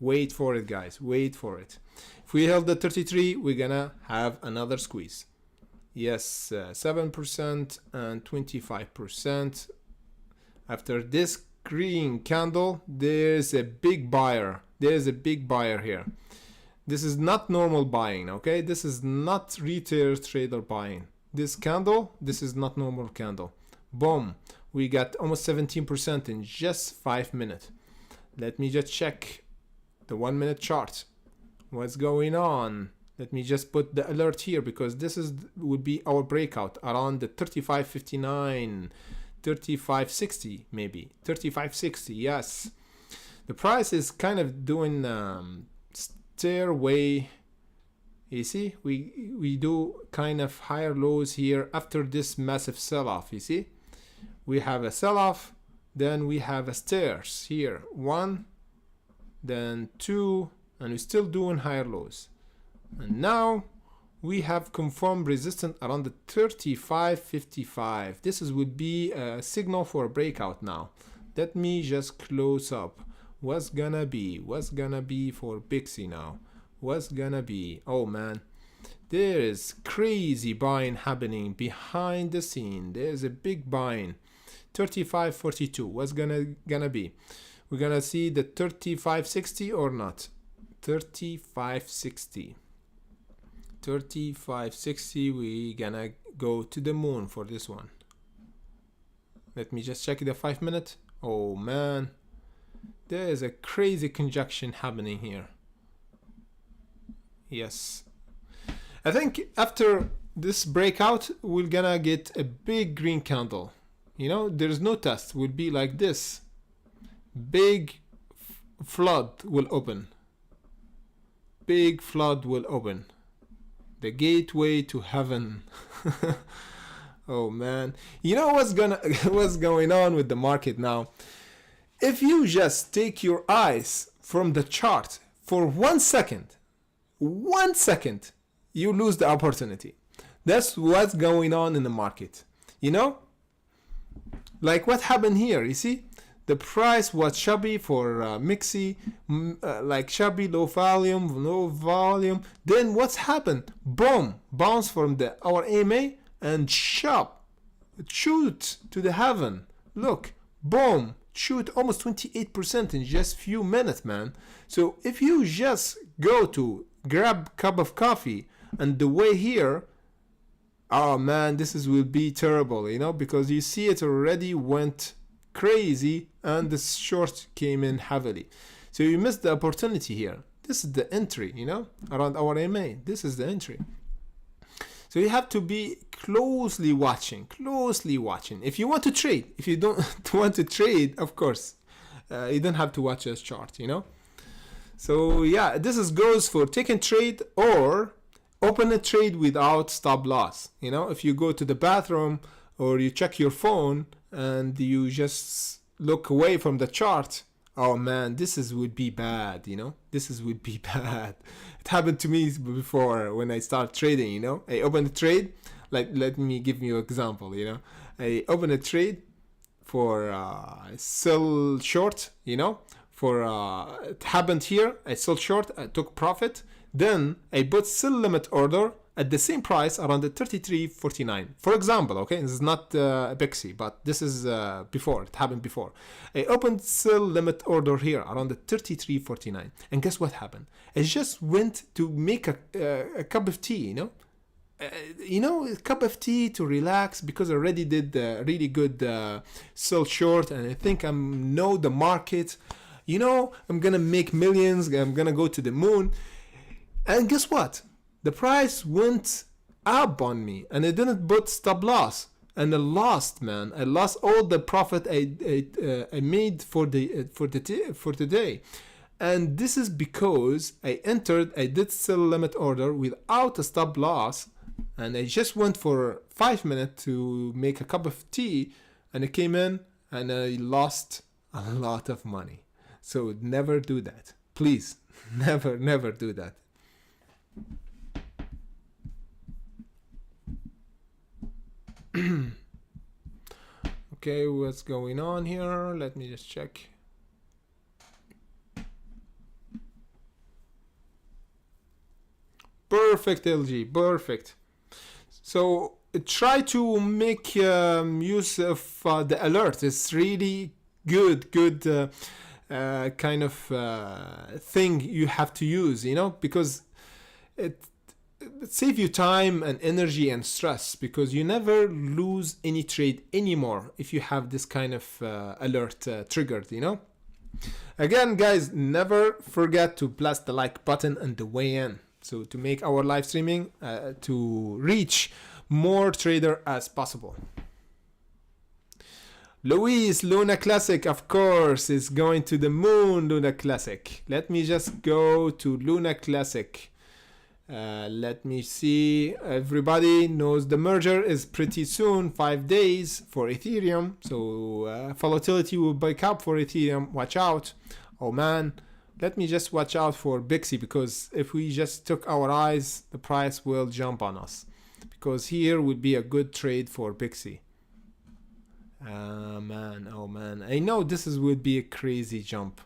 Wait for it, guys. Wait for it. If we held the 33, we're gonna have another squeeze. Yes, 7% and 25%. After this green candle, there's a big buyer. There's a big buyer here. This is not normal buying, okay? This is not retail trader buying. This candle, this is not normal candle. Boom. We got almost 17% in just 5 minutes. Let me just check the 1 minute chart. What's going on? Let me just put the alert here because this would be our breakout around the 35.59, 35.60 maybe, 35.60. Yes, the price is kind of doing stairway. You see, we do kind of higher lows here after this massive sell-off. You see, we have a sell-off, Then we have a stairs here, 1, then 2, and we're still doing higher lows. And now we have confirmed resistance around the 35.55. This would be a signal for a breakout now. Let me just close up. What's gonna be for Pixie now? What's gonna be? Oh man, there is crazy buying happening behind the scene. There's a big buying. 35.42. What's gonna be? We're gonna see the 35.60 or not? 35.60. 35.60. We gonna go to the moon for this one. Let me just check the 5-minute. Oh man, there is a crazy conjunction happening here. Yes, I think after this breakout we're gonna get a big green candle. You know, there's no test, will be like this. Big flood will open. Big flood will open. The gateway to heaven. Oh man, you know what's going on with the market now? If you just take your eyes from the chart for 1 second, you lose the opportunity. That's what's going on in the market. You know, like what happened here. You see, the price was shabby for Pixie, like shabby, low volume. Then what's happened? Boom, bounce from our AMA and shoot to the heaven. Look, boom, shoot almost 28% in just few minutes, man. So if you just go to grab a cup of coffee and the way here, oh man, will be terrible, you know, because you see it already went crazy and the short came in heavily. So you missed the opportunity here. This is the entry, you know, around our AMA. This is the entry. So you have to be closely watching. If you want to trade, if you don't want to trade, of course, you don't have to watch this chart, you know. So yeah, goes for taking trade or open a trade without stop loss. You know, if you go to the bathroom or you check your phone and you just look away from the chart, oh man, would be bad, you know. Would be bad. It happened to me before when I start trading, you know. I opened a trade, like let me give you an example, you know. I opened a trade for sell short, you know. It happened here, I sold short, I took profit. Then I put sell limit order at the same price around the 33.49. For example, okay, this is not Pixie, but this is before, it happened before. I opened sell limit order here around the 33.49. And guess what happened? I just went to make a cup of tea, you know. A cup of tea to relax because I already did really good sell short and I think I know the market. You know, I'm gonna make millions, I'm gonna go to the moon. And guess what? The price went up on me and I didn't put stop loss. And I lost, man. I lost all the profit I made for the day. And this is because I did sell limit order without a stop loss. And I just went for 5 minutes to make a cup of tea. And I came in and I lost a lot of money. So never do that. Please, never do that. Okay, what's going on here? Let me just check. Perfect, LG, perfect. So try to make use of the alert. It's really good kind of thing you have to use, you know, because it save you time and energy and stress, because you never lose any trade anymore if you have this kind of alert triggered, you know. Again, guys, never forget to blast the like button and the way in, so to make our live streaming to reach more trader as possible. Luis, Luna Classic, of course, is going to the moon. Luna Classic. Let me just go to Luna Classic. Let me see. Everybody knows the merger is pretty soon, 5 days for Ethereum. So volatility will pick up for Ethereum. Watch out. Oh man. Let me just watch out for Pixie, because if we just took our eyes, the price will jump on us. Because here would be a good trade for Pixie. Oh man. I know this would be a crazy jump.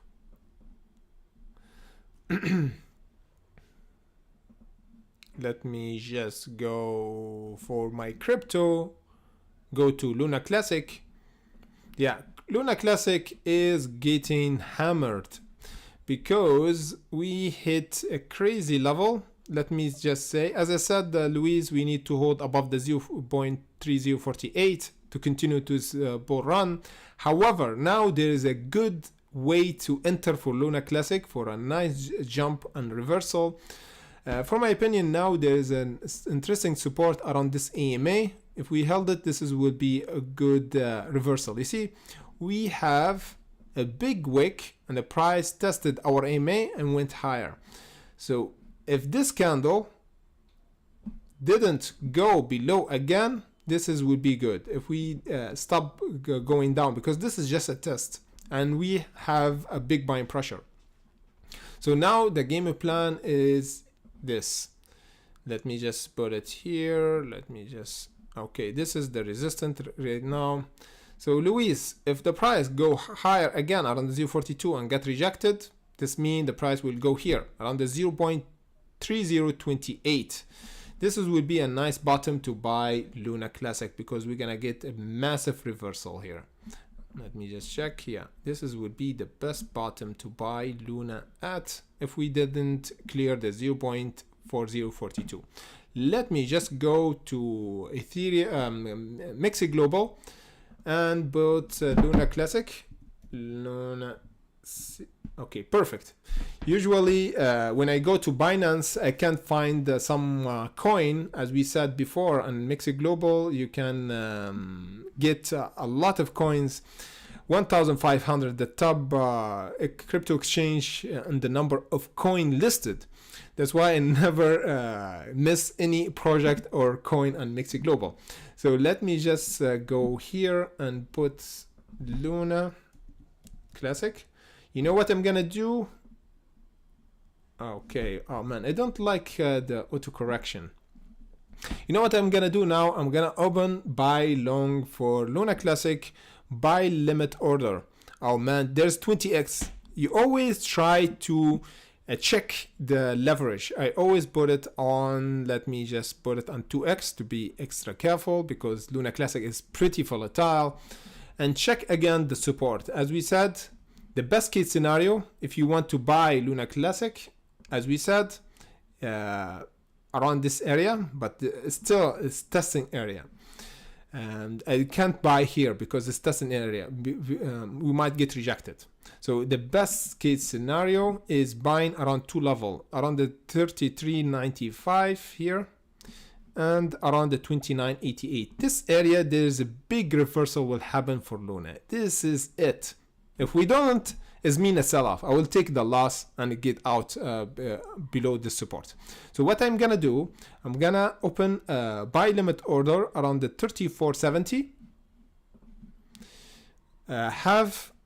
Let me just go for my crypto. Go to Luna Classic. Yeah, Luna Classic is getting hammered because we hit a crazy level. Let me just say, as I said, Louise, we need to hold above the 0.3048 to continue to bull run. However, now there is a good way to enter for Luna Classic for a nice jump and reversal. For my opinion, now there is an interesting support around this AMA. If we held it, this would be a good reversal. You see, we have a big wick and the price tested our AMA and went higher. So if this candle didn't go below again, this would be good. If we stop going down, because this is just a test and we have a big buying pressure. So now the game plan is this. Let me just put it here. Okay, this is the resistance right now. So Luis, if the price go higher again around the 0.42 and get rejected, this means the price will go here around the 0.3028. This will be a nice bottom to buy Luna Classic, because we're gonna get a massive reversal here. Let me just check here. This would be the best bottom to buy Luna at if we didn't clear the 0.4042. Let me just go to Ethereum, Mixi Global, and put Luna Classic. Okay, perfect. Usually when I go to Binance, I can't find some coin. As we said before, on Mixi Global you can get a lot of coins. 1,500, the top crypto exchange and the number of coin listed. That's why I never miss any project or coin on Mixi Global. So let me just go here and put Luna Classic. You know what I'm gonna do? Okay, oh man, I don't like the auto correction. You know what I'm gonna do now? I'm gonna open buy long for Luna Classic, buy limit order. Oh man, there's 20x. You always try to check the leverage. I always put it on, let me just put it on 2x to be extra careful, because Luna Classic is pretty volatile. And check again the support. As we said, the best case scenario, if you want to buy Luna Classic, as we said, around this area, but still it's testing area. And I can't buy here because it's testing area. We might get rejected. So the best case scenario is buying around two level, around the 33.95 here and around the 29.88. This area, there's a big reversal will happen for Luna. This is it. If we don't, it's mean a sell-off. I will take the loss and get out below the support. So what I'm gonna do, I'm gonna open a buy limit order around the 34.70.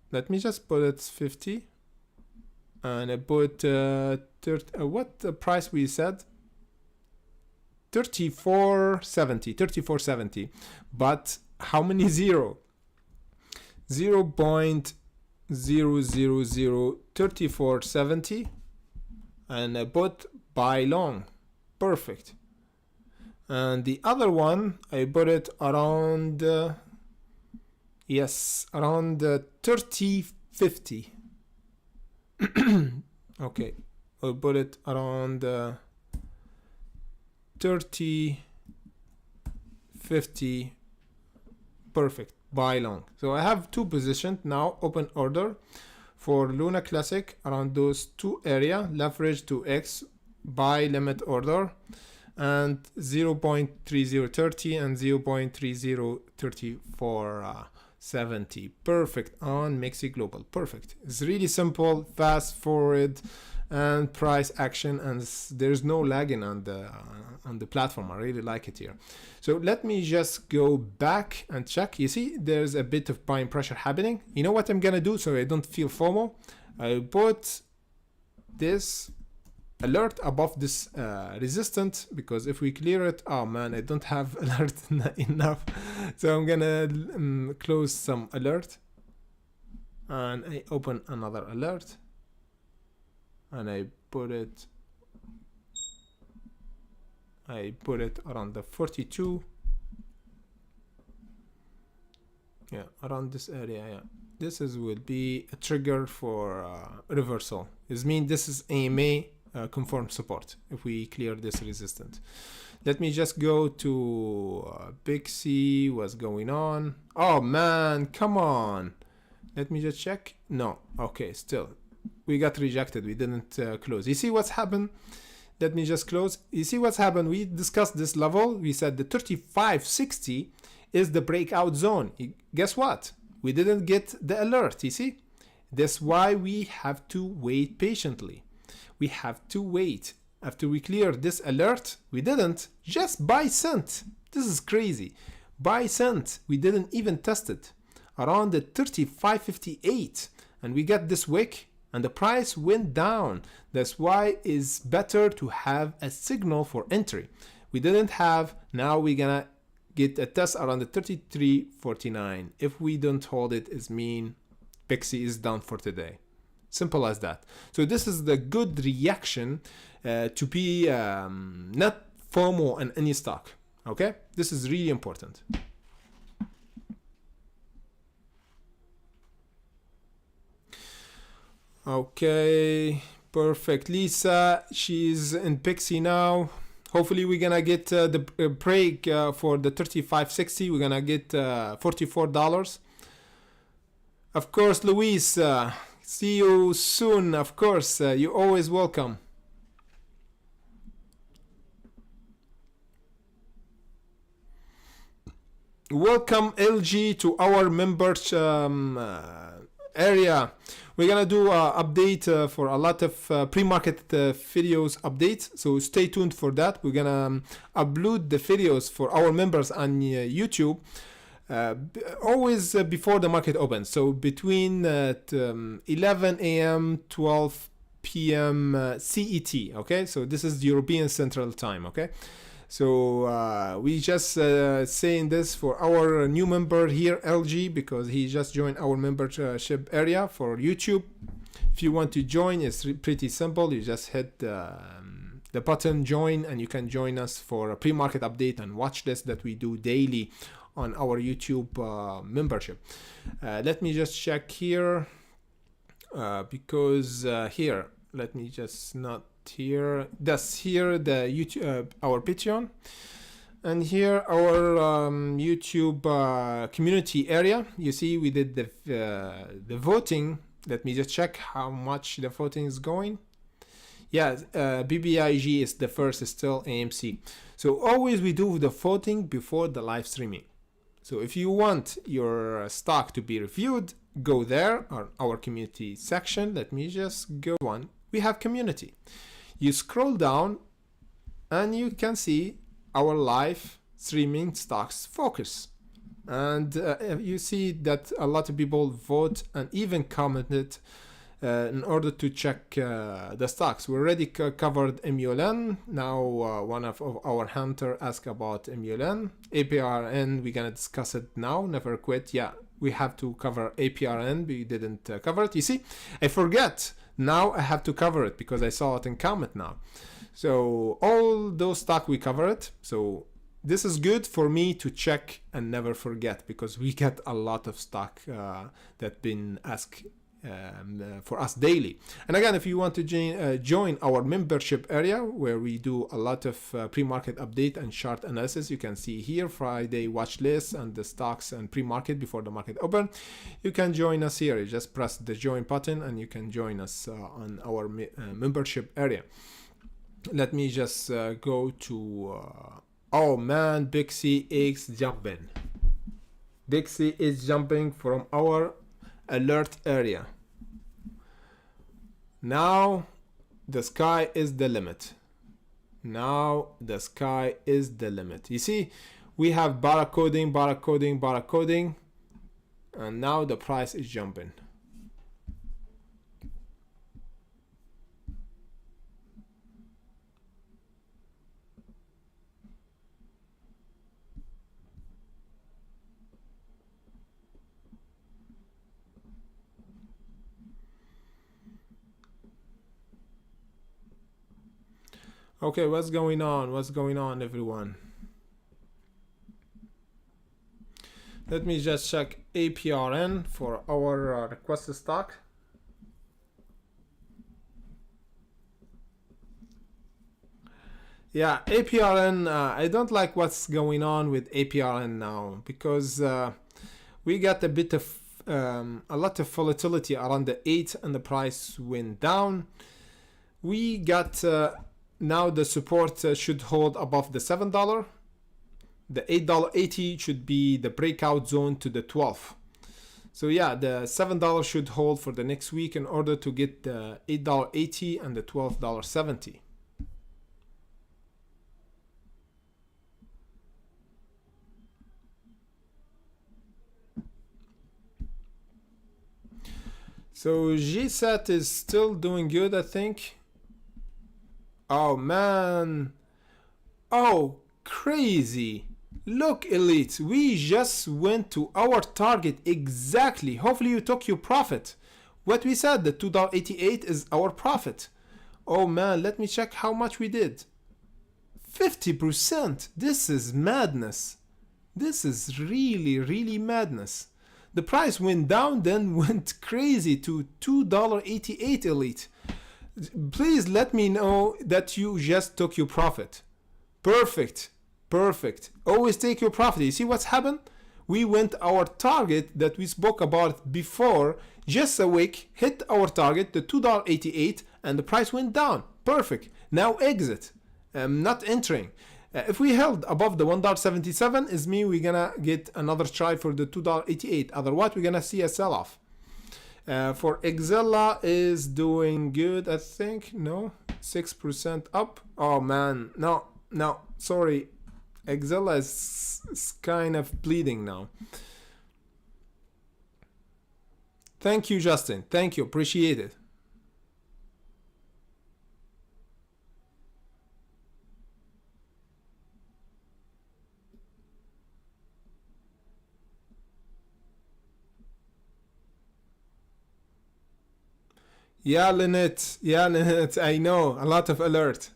Let me just put it 50, and I put what the price we said, 34.70. But how many zero? 0.0003470, and I put buy long. Perfect. And the other one, I put it around around 30.50. Okay, I'll put it around 30.50. Perfect. Buy long. So I have two positions now, open order for Luna Classic around those two area, leverage to X, buy limit order, and 0.3030 and 0.303470. Perfect on Mixi Global. Perfect. It's really simple, fast forward, and price action, and there's no lagging on the platform. I really like it here. So let me just go back and check. You see there's a bit of buying pressure happening. You know what I'm gonna do so I don't feel FOMO? I put this alert above this resistance, because if we clear it, oh man, I don't have alert enough. So I'm gonna close some alert, and I open another alert, and I put it around the 42. Yeah, around this area. Yeah, this will be a trigger for reversal. This means this is AMA conform support if we clear this resistance. Let me just go to Pixie. What's going on? Oh man, come on. Let me just check. No, okay, still we got rejected. We didn't close. You see what's happened? Let me just close. You see what's happened? We discussed this level. We said the 3560 is the breakout zone. Guess what? We didn't get the alert. You see? That's why we have to wait patiently. We have to wait. After we clear this alert, we didn't. Just buy cent. This is crazy. Buy cent. We didn't even test it. Around the 35.58, and we got this wick, and the price went down. That's why it's better to have a signal for entry. We didn't have. Now we're gonna get a test around the 33.49. If we don't hold it, it means Pixie is done for today. Simple as that. So this is the good reaction to be not FOMO in any stock. Okay, this is really important. Okay, perfect. Lisa, she's in Pixie now. Hopefully we're gonna get the break for the 35.60. We're gonna get $44. Of course, Luis, see you soon. Of course, you're always welcome. Welcome LG to our members area. We're gonna do an update for a lot of pre-market videos updates, so stay tuned for that. We're gonna upload the videos for our members on YouTube always before the market opens, so between 11 a.m. 12 p.m. CET. Okay, so this is the European Central Time. Okay, so we just saying this for our new member here, LG, because he just joined our membership area for YouTube. If you want to join, it's pretty simple. You just hit the button join, and you can join us for a pre-market update and watch list that we do daily on our YouTube membership. Let me just check here because here, let me just not here. That's here the YouTube our Patreon, and here our YouTube community area. You see we did the voting. Let me just check how much the voting is going. Yeah, BBIG is the first, still AMC. So always we do the voting before the live streaming. So if you want your stock to be reviewed, go there on our community section. Let me just go on. We have community. You scroll down and you can see our live streaming stocks focus. And you see that a lot of people vote and even commented in order to check the stocks. We already covered MULN. Now one of our hunter asked about MULN. APRN, we're gonna discuss it now. Never quit. Yeah, we have to cover APRN. We didn't cover it. You see, I forget. Now I have to cover it because I saw it in comment now. So all those stock we cover it. So this is good for me to check and never forget, because we get a lot of stock that been asked for us daily. And again, if you want to join our membership area where we do a lot of pre-market update and chart analysis, you can see here Friday watch list and the stocks and pre-market before the market open. You can join us here. You just press the join button and you can join us on our membership area. Let me just go to oh man, Pixie is jumping. Pixie is jumping from our alert area. Now the sky is the limit. Now the sky is the limit. You see, we have barcoding, barcoding, barcoding, and now the price is jumping. Okay, what's going on? What's going on, everyone? Let me just check APRN for our requested stock. Yeah, APRN, I don't like what's going on with APRN now, because we got a bit of a lot of volatility around the 8 and the price went down. We got now the support should hold above the $7. The $8.80 should be the breakout zone to the 12. So yeah, the $7 should hold for the next week in order to get the $8.80 and the $12.70. So GSAT is still doing good, I think. Oh man, oh crazy. Look, elite, we just went to our target exactly. Hopefully you took your profit. What we said, the $2.88 is our profit. Oh man, let me check how much we did. 50%. This is madness. This is really madness. The price went down, then went crazy to $2.88, elite. Please let me know that you just took your profit. Perfect. Perfect. Always take your profit. You see what's happened? We went our target that we spoke about before, just a week, hit our target, the $2.88, and the price went down. Perfect. Now exit. Not entering. If we held above the $1.77, is mean we're gonna get another try for the $2.88. Otherwise, we're gonna see a sell-off. For Exela is doing good, I think. No, 6% up. Oh man, no, sorry. Exela is kind of bleeding now. Thank you, Justin. Thank you, appreciate it. Yeah, Lynette. Yeah, Lynette. I know. A lot of alert.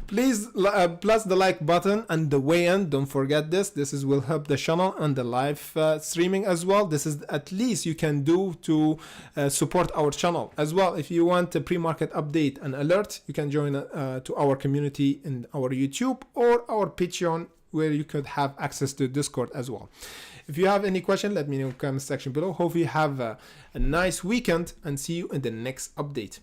Please plus the like button and the weigh-in. Don't forget this. This will help the channel and the live streaming as well. This is at least you can do to support our channel as well. If you want a pre-market update and alert, you can join to our community in our YouTube or our Patreon, where you could have access to Discord as well. If you have any question, let me know in the comment section below. Hope you have a nice weekend and see you in the next update.